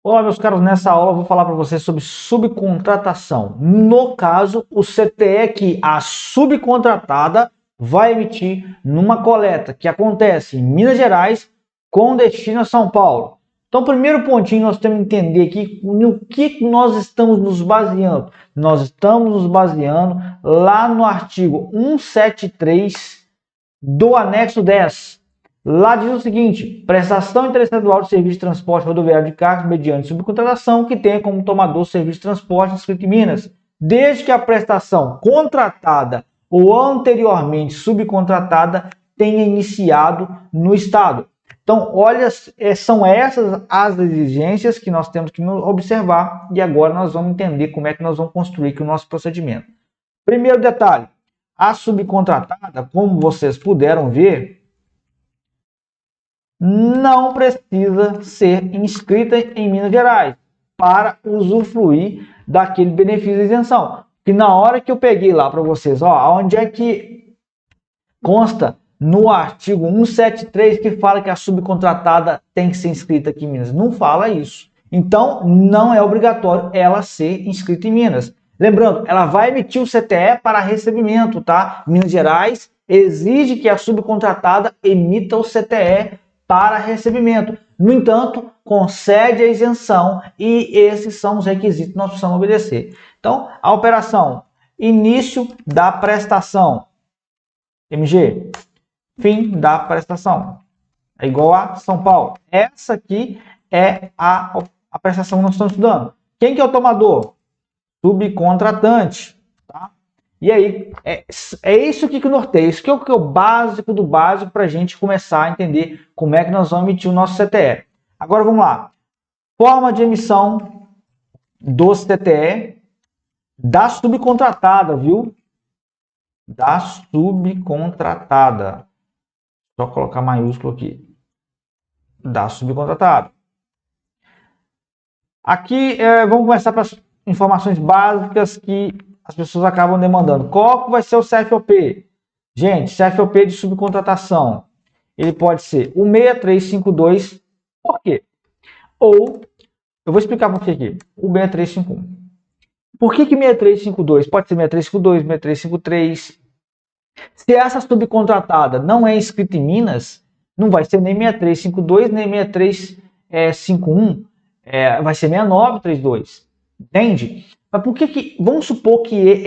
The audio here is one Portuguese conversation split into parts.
Olá, meus caros, nessa aula eu vou falar para vocês sobre subcontratação. No caso, o CTE que a subcontratada vai emitir numa coleta que acontece em Minas Gerais com destino a São Paulo. Então, primeiro pontinho, nós temos que entender aqui no que nós estamos nos baseando. Nós estamos nos baseando lá no artigo 173 do anexo 10. Lá diz o seguinte: prestação interestadual de serviço de transporte rodoviário de cargas mediante subcontratação que tenha como tomador o serviço de transporte inscrito em Minas, desde que a prestação contratada ou anteriormente subcontratada tenha iniciado no Estado. Então, olha, são essas as exigências que nós temos que observar e agora nós vamos entender como é que nós vamos construir aqui o nosso procedimento. Primeiro detalhe: a subcontratada, como vocês puderam ver, não precisa ser inscrita em Minas Gerais para usufruir daquele benefício de isenção. Que na hora que eu peguei lá para vocês, ó, onde é que consta no artigo 173 que fala que a subcontratada tem que ser inscrita aqui em Minas? Não fala isso. Então, não é obrigatório ela ser inscrita em Minas. Lembrando, ela vai emitir o CTE para recebimento, tá? Minas Gerais exige que a subcontratada emita o CTE para recebimento. No entanto, concede a isenção e esses são os requisitos que nós precisamos obedecer. Então, a operação início da prestação, MG, fim da prestação, é igual a São Paulo. Essa aqui é a prestação que nós estamos estudando. Quem que é o tomador? Subcontratante. Tá? E aí, é isso aqui que norteia, isso que é o básico do básico para a gente começar a entender como é que nós vamos emitir o nosso CTE. Agora vamos lá. Forma de emissão do CTE da subcontratada, viu? Da subcontratada. Só colocar maiúsculo aqui. Da subcontratada. Aqui, vamos começar para as informações básicas que as pessoas acabam demandando. Qual vai ser o CFOP? Gente, CFOP de subcontratação, ele pode ser o 6352, por quê? Ou, eu vou explicar por que aqui, o 6351. Por que 6352? Pode ser 6352, 6353. Se essa subcontratada não é inscrita em Minas, não vai ser nem 6352, nem 6351, vai ser 6932. Entende? Mas por que vamos supor que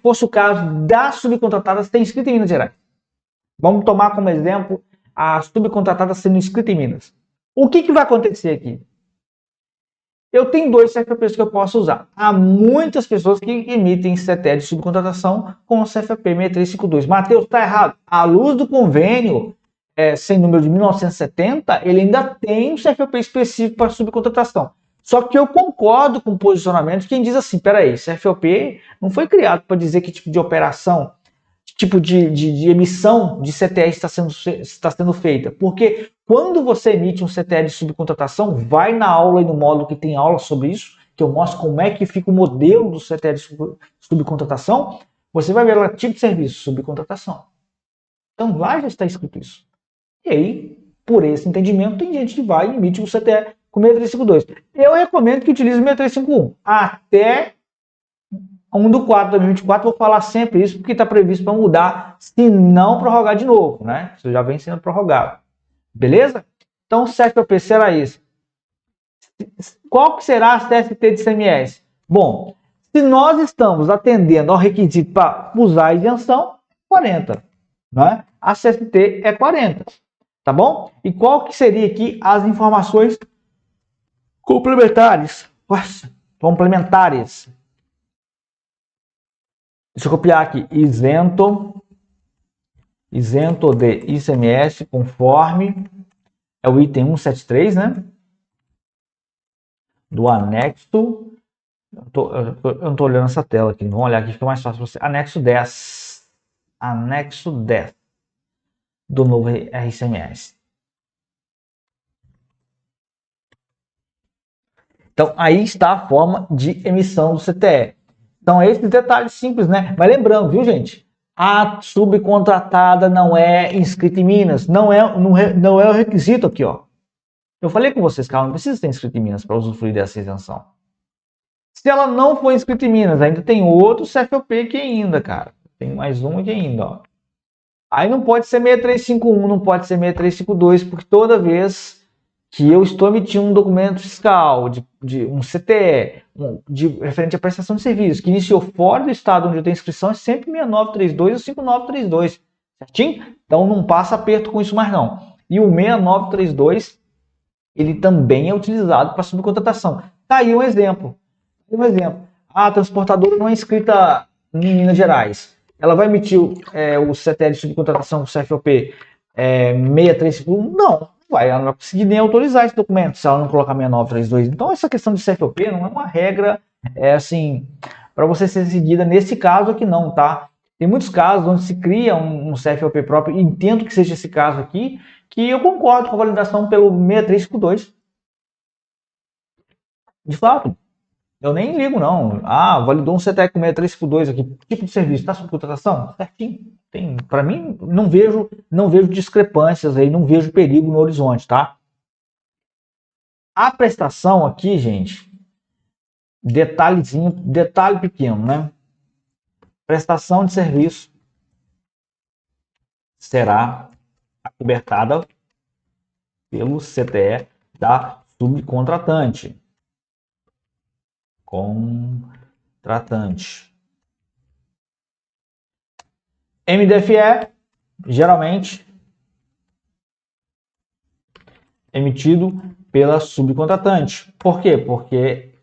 fosse o caso da subcontratada ser inscrita em Minas Gerais? Vamos tomar como exemplo a subcontratada sendo inscrita em Minas. O que vai acontecer aqui? Eu tenho dois CFPs que eu posso usar. Há muitas pessoas que emitem CTE de subcontratação com o CFP 6352. Matheus, está errado. À luz do convênio sem número de 1970, ele ainda tem um CFP específico para subcontratação. Só que eu concordo com o posicionamento de quem diz assim, peraí, CFOP não foi criado para dizer que tipo de operação, que tipo de emissão de CTE está sendo feita. Porque quando você emite um CTE de subcontratação, vai na aula e no módulo que tem aula sobre isso, que eu mostro como é que fica o modelo do CTE de subcontratação, você vai ver lá tipo de serviço, subcontratação. Então lá já está escrito isso. E aí, por esse entendimento, tem gente que vai e emite um CTE com 6352. Eu recomendo que utilize o 6351. Até 1/4/2024, vou falar sempre isso, porque está previsto para mudar, se não prorrogar de novo, né? Isso já vem sendo prorrogado. Beleza? Então, o CFP será esse. Qual que será a CST de ICMS? Bom, se nós estamos atendendo ao requisito para usar a isenção, 40. Né? A CST é 40. Tá bom? E qual que seria aqui as informações complementares? Complementares. Deixa eu copiar aqui. Isento de ICMS conforme é o item 173, né? Do anexo. Eu não estou olhando essa tela aqui. Vamos olhar aqui, fica mais fácil para você. Anexo 10. Anexo 10 do novo RCMS. Então, aí está a forma de emissão do CTE. Então, esse detalhe simples, né? Mas lembrando, viu, gente? A subcontratada não é inscrita em Minas. Não é o requisito aqui, ó. Eu falei com vocês que ela não precisa ser inscrita em Minas para usufruir dessa isenção. Se ela não for inscrita em Minas, ainda tem outro CFOP aqui ainda, cara. Tem mais um aqui ainda, ó. Aí não pode ser 6351, não pode ser 6352, porque toda vez que eu estou emitindo um documento fiscal, de um CTE, referente à prestação de serviço, que iniciou fora do estado onde eu tenho inscrição, é sempre 6932 ou 5932, certinho? Então não passa aperto com isso mais não. E o 6932, ele também é utilizado para subcontratação. Tá aí um exemplo. A transportadora não é inscrita em Minas Gerais. Ela vai emitir o CTE de subcontratação com o CFOP 6351? Não vai. Ela não vai conseguir nem autorizar esse documento se ela não colocar 6932. Então, essa questão de CFOP não é uma regra, assim, para você ser seguida nesse caso aqui não, tá? Tem muitos casos onde se cria um CFOP próprio, e entendo que seja esse caso aqui, que eu concordo com a validação pelo 6352. De fato. Eu nem ligo, não. Ah, validou um CTE com 6352 aqui. Tipo de serviço, está sob contratação? Certinho. Para mim, não vejo discrepâncias aí, não vejo perigo no horizonte, tá? A prestação aqui, gente, detalhe pequeno, né? Prestação de serviço será acobertada pelo CTE da subcontratante. MDFE, geralmente, emitido pela subcontratante. Por quê? Porque,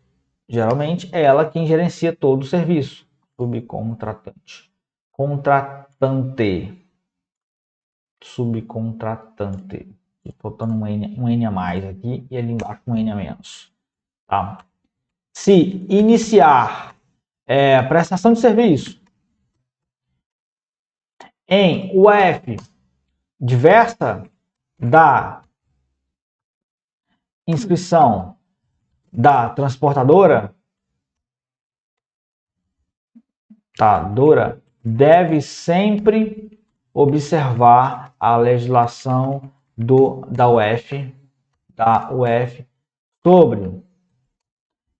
geralmente, é ela quem gerencia todo o serviço. Subcontratante. Subcontratante. Faltando um N a mais aqui e ali embaixo um N a menos. Tá? Se iniciar prestação de serviço em UF diversa da inscrição da transportadora, deve sempre observar a legislação da UF sobre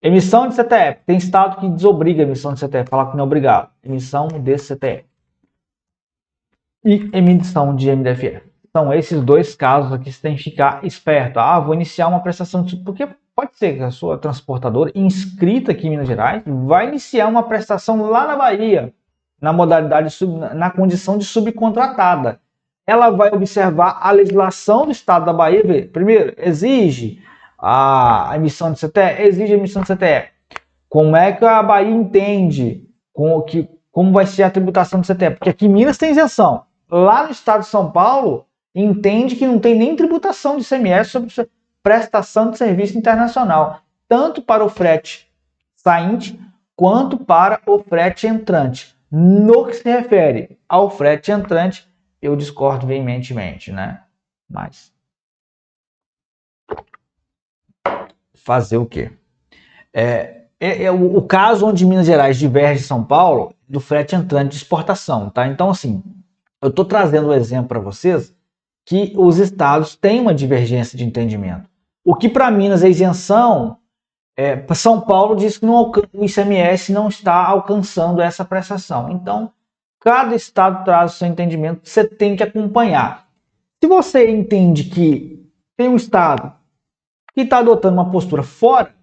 emissão de CTE. Tem estado que desobriga a emissão de CTE, fala que não é obrigado. Emissão de CTE. E emissão de MDFE. São esses dois casos aqui, você tem que ficar esperto. Ah, vou iniciar uma prestação de... Porque pode ser que a sua transportadora, inscrita aqui em Minas Gerais, vai iniciar uma prestação lá na Bahia, na modalidade, na condição de subcontratada. Ela vai observar a legislação do estado da Bahia. Primeiro, exige a emissão de CTE? Exige a emissão de CTE. Como é que a Bahia entende como vai ser a tributação do CTE? Porque aqui em Minas tem isenção. Lá no estado de São Paulo, entende que não tem nem tributação de ICMS sobre prestação de serviço internacional, tanto para o frete sainte quanto para o frete entrante. No que se refere ao frete entrante, eu discordo veementemente, né? Mas fazer o quê? O caso onde Minas Gerais diverge de São Paulo do frete entrante de exportação, tá? Então, assim, eu estou trazendo o exemplo para vocês que os estados têm uma divergência de entendimento. O que para Minas é isenção, para São Paulo diz que o ICMS não está alcançando essa prestação. Então, cada estado traz o seu entendimento, você tem que acompanhar. Se você entende que tem um estado que está adotando uma postura fora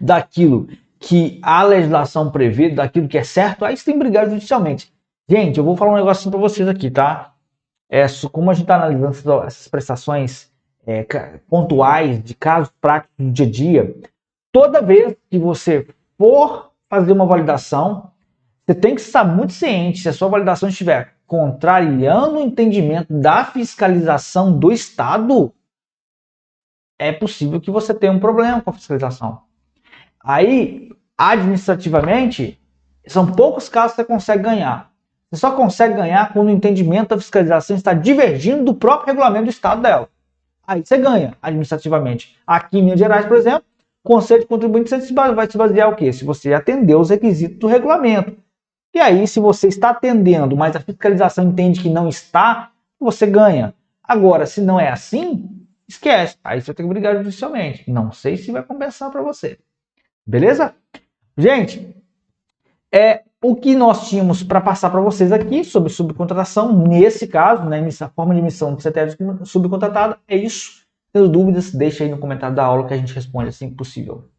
daquilo que a legislação prevê, daquilo que é certo, aí você tem que brigar judicialmente. Gente, eu vou falar um negocinho para vocês aqui, tá? Como a gente está analisando essas prestações pontuais de casos práticos do dia a dia, toda vez que você for fazer uma validação, você tem que estar muito ciente, se a sua validação estiver contrariando o entendimento da fiscalização do Estado, é possível que você tenha um problema com a fiscalização. Aí, administrativamente, são poucos casos que você consegue ganhar. Você só consegue ganhar quando o entendimento da fiscalização está divergindo do próprio regulamento do Estado dela. Aí você ganha administrativamente. Aqui em Minas Gerais, por exemplo, o Conselho de Contribuinte vai se basear o quê? Se você atender os requisitos do regulamento. E aí, se você está atendendo, mas a fiscalização entende que não está, você ganha. Agora, se não é assim, esquece. Aí você vai ter que brigar judicialmente. Não sei se vai compensar para você. Beleza? Gente, o que nós tínhamos para passar para vocês aqui sobre subcontratação, nesse caso, né, a forma de emissão do CTF subcontratado, é isso. Tendo dúvidas, deixa aí no comentário da aula que a gente responde assim que possível.